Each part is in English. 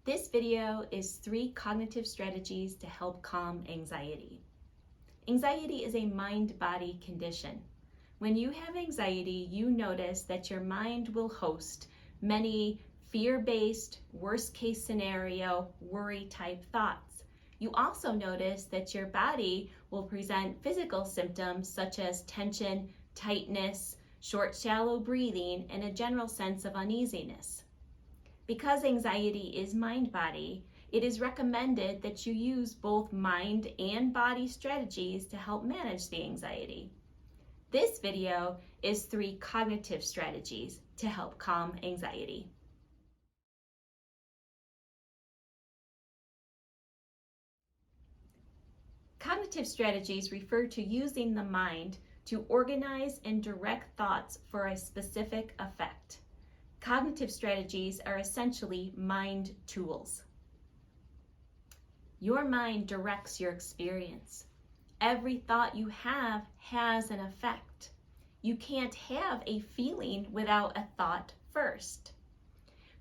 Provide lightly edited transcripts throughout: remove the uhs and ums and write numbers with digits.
This video is 3 cognitive strategies to help calm anxiety. Anxiety is a mind-body condition. When you have anxiety, you notice that your mind will host many fear-based, worst-case scenario, worry-type thoughts. You also notice that your body will present physical symptoms such as tension, tightness, short, shallow breathing, and a general sense of uneasiness. Because anxiety is mind-body, it is recommended that you use both mind and body strategies to help manage the anxiety. This video is 3 cognitive strategies to help calm anxiety. Cognitive strategies refer to using the mind to organize and direct thoughts for a specific effect. Cognitive strategies are essentially mind tools. Your mind directs your experience. Every thought you have has an effect. You can't have a feeling without a thought first.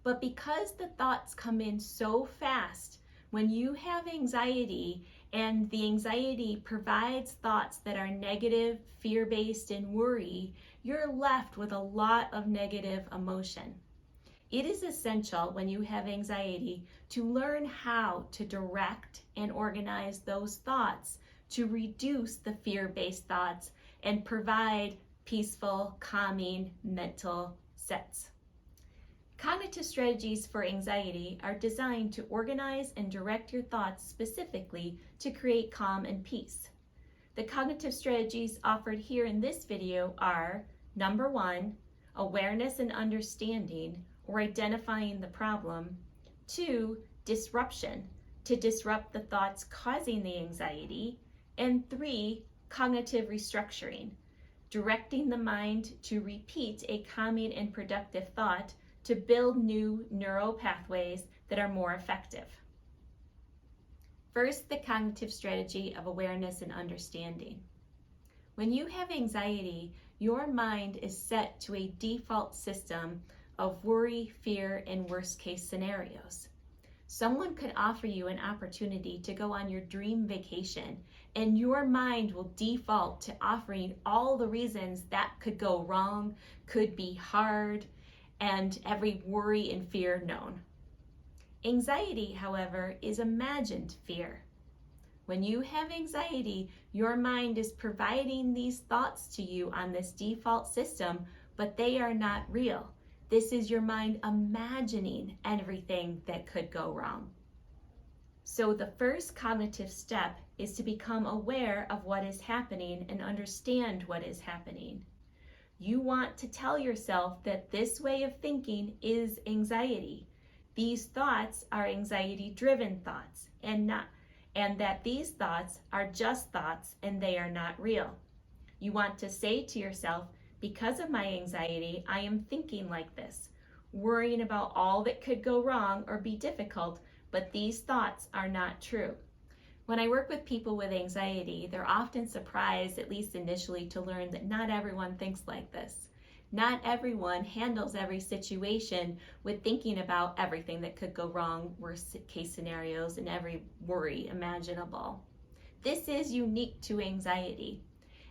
But because the thoughts come in so fast, when you have anxiety and the anxiety provides thoughts that are negative, fear-based, and worry, you're left with a lot of negative emotion. It is essential when you have anxiety to learn how to direct and organize those thoughts to reduce the fear-based thoughts and provide peaceful, calming mental sets. Cognitive strategies for anxiety are designed to organize and direct your thoughts specifically to create calm and peace. The cognitive strategies offered here in this video are: number 1, awareness and understanding, or identifying the problem; 2, disruption, to disrupt the thoughts causing the anxiety; and 3, cognitive restructuring, directing the mind to repeat a calming and productive thought to build new neural pathways that are more effective. First, the cognitive strategy of awareness and understanding. When you have anxiety, your mind is set to a default system of worry, fear, and worst-case scenarios. Someone could offer you an opportunity to go on your dream vacation, and your mind will default to offering all the reasons that could go wrong, could be hard, and every worry and fear known. Anxiety, however, is imagined fear. When you have anxiety, your mind is providing these thoughts to you on this default system, but they are not real. This is your mind imagining everything that could go wrong. So the first cognitive step is to become aware of what is happening and understand what is happening. You want to tell yourself that this way of thinking is anxiety. These thoughts are anxiety-driven thoughts, and that these thoughts are just thoughts and they are not real. You want to say to yourself, because of my anxiety, I am thinking like this, worrying about all that could go wrong or be difficult, but these thoughts are not true. When I work with people with anxiety, they're often surprised, at least initially, to learn that not everyone thinks like this. Not everyone handles every situation with thinking about everything that could go wrong, worst case scenarios, and every worry imaginable. This is unique to anxiety.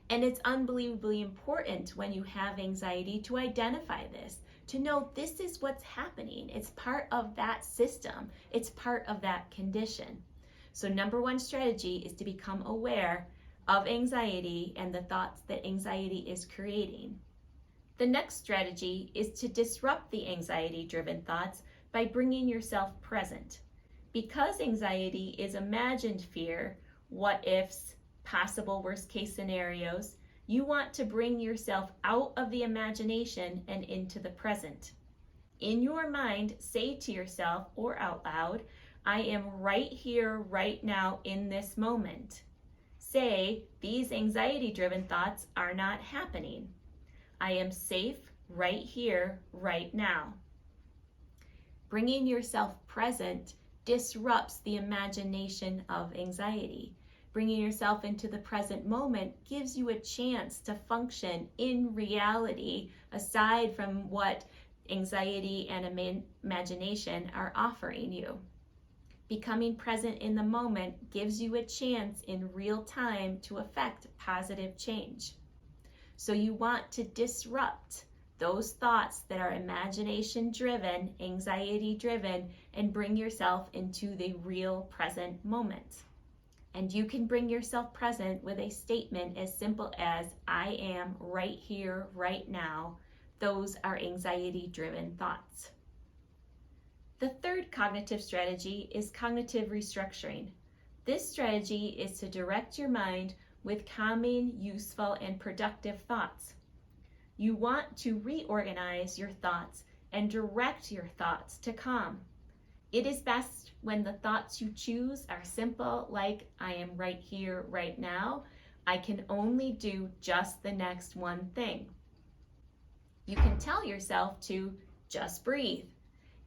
And it's unbelievably important when you have anxiety to identify this, to know this is what's happening. It's part of that system. It's part of that condition. So number 1 strategy is to become aware of anxiety and the thoughts that anxiety is creating. The next strategy is to disrupt the anxiety-driven thoughts by bringing yourself present. Because anxiety is imagined fear, what ifs, possible worst-case scenarios, you want to bring yourself out of the imagination and into the present. In your mind, say to yourself or out loud, I am right here, right now, in this moment. Say, these anxiety-driven thoughts are not happening. I am safe right here, right now. Bringing yourself present disrupts the imagination of anxiety. Bringing yourself into the present moment gives you a chance to function in reality aside from what anxiety and imagination are offering you. Becoming present in the moment gives you a chance in real time to affect positive change. So you want to disrupt those thoughts that are imagination driven, anxiety driven, and bring yourself into the real present moment. And you can bring yourself present with a statement as simple as, I am right here, right now. Those are anxiety driven thoughts. The third cognitive strategy is cognitive restructuring. This strategy is to direct your mind with calming, useful, and productive thoughts. You want to reorganize your thoughts and direct your thoughts to calm. It is best when the thoughts you choose are simple, like I am right here, right now. I can only do just the next one thing. You can tell yourself to just breathe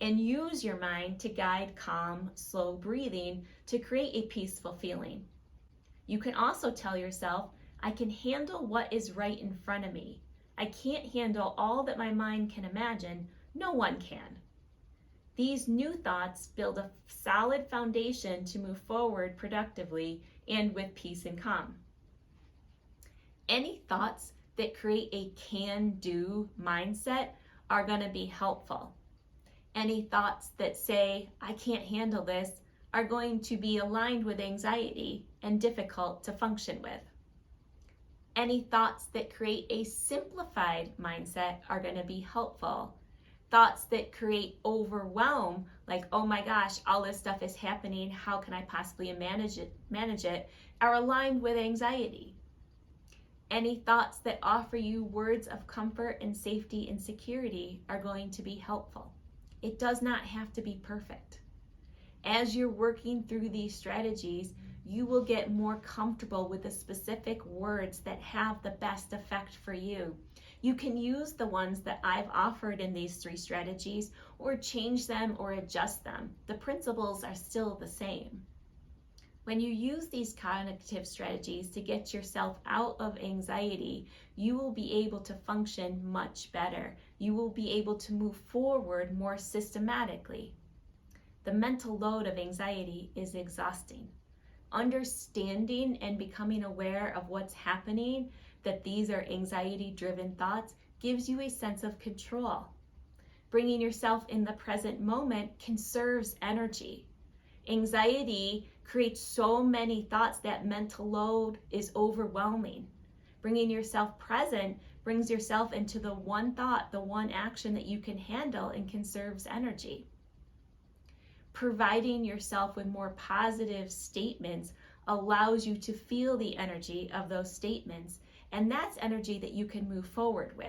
and use your mind to guide calm, slow breathing to create a peaceful feeling. You can also tell yourself, I can handle what is right in front of me. I can't handle all that my mind can imagine. No one can. These new thoughts build a solid foundation to move forward productively and with peace and calm. Any thoughts that create a can-do mindset are going to be helpful. Any thoughts that say, I can't handle this, are going to be aligned with anxiety and difficult to function with. Any thoughts that create a simplified mindset are going to be helpful. Thoughts that create overwhelm, like, oh my gosh, all this stuff is happening, how can I possibly manage it, are aligned with anxiety. Any thoughts that offer you words of comfort and safety and security are going to be helpful. It does not have to be perfect. As you're working through these strategies, you will get more comfortable with the specific words that have the best effect for you. You can use the ones that I've offered in these 3 strategies, or change them or adjust them. The principles are still the same. When you use these cognitive strategies to get yourself out of anxiety, you will be able to function much better. You will be able to move forward more systematically. The mental load of anxiety is exhausting. Understanding and becoming aware of what's happening, that these are anxiety-driven thoughts, gives you a sense of control. Bringing yourself in the present moment conserves energy. Anxiety creates so many thoughts that mental load is overwhelming. Bringing yourself present brings yourself into the one thought, the one action that you can handle, and conserves energy. Providing yourself with more positive statements allows you to feel the energy of those statements, and that's energy that you can move forward with.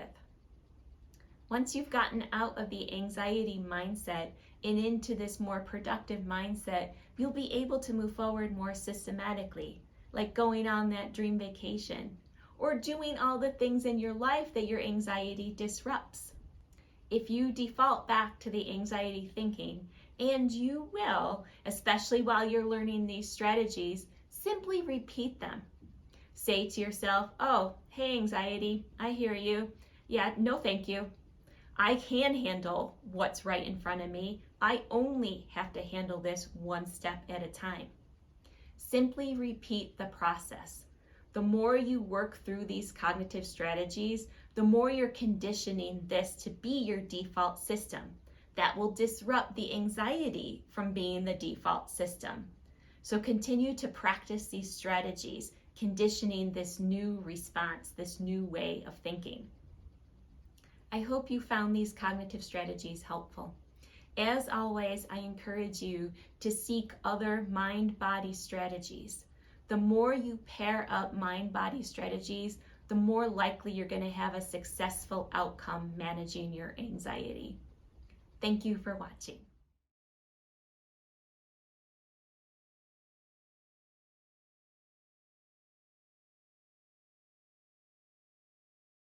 Once you've gotten out of the anxiety mindset and into this more productive mindset, you'll be able to move forward more systematically, like going on that dream vacation, or doing all the things in your life that your anxiety disrupts. If you default back to the anxiety thinking, and you will, especially while you're learning these strategies, simply repeat them. Say to yourself, oh, hey anxiety, I hear you. Yeah, no thank you. I can handle what's right in front of me. I only have to handle this one step at a time. Simply repeat the process. The more you work through these cognitive strategies, the more you're conditioning this to be your default system. That will disrupt the anxiety from being the default system. So continue to practice these strategies, conditioning this new response, this new way of thinking. I hope you found these cognitive strategies helpful. As always, I encourage you to seek other mind-body strategies. The more you pair up mind-body strategies, the more likely you're going to have a successful outcome managing your anxiety. Thank you for watching.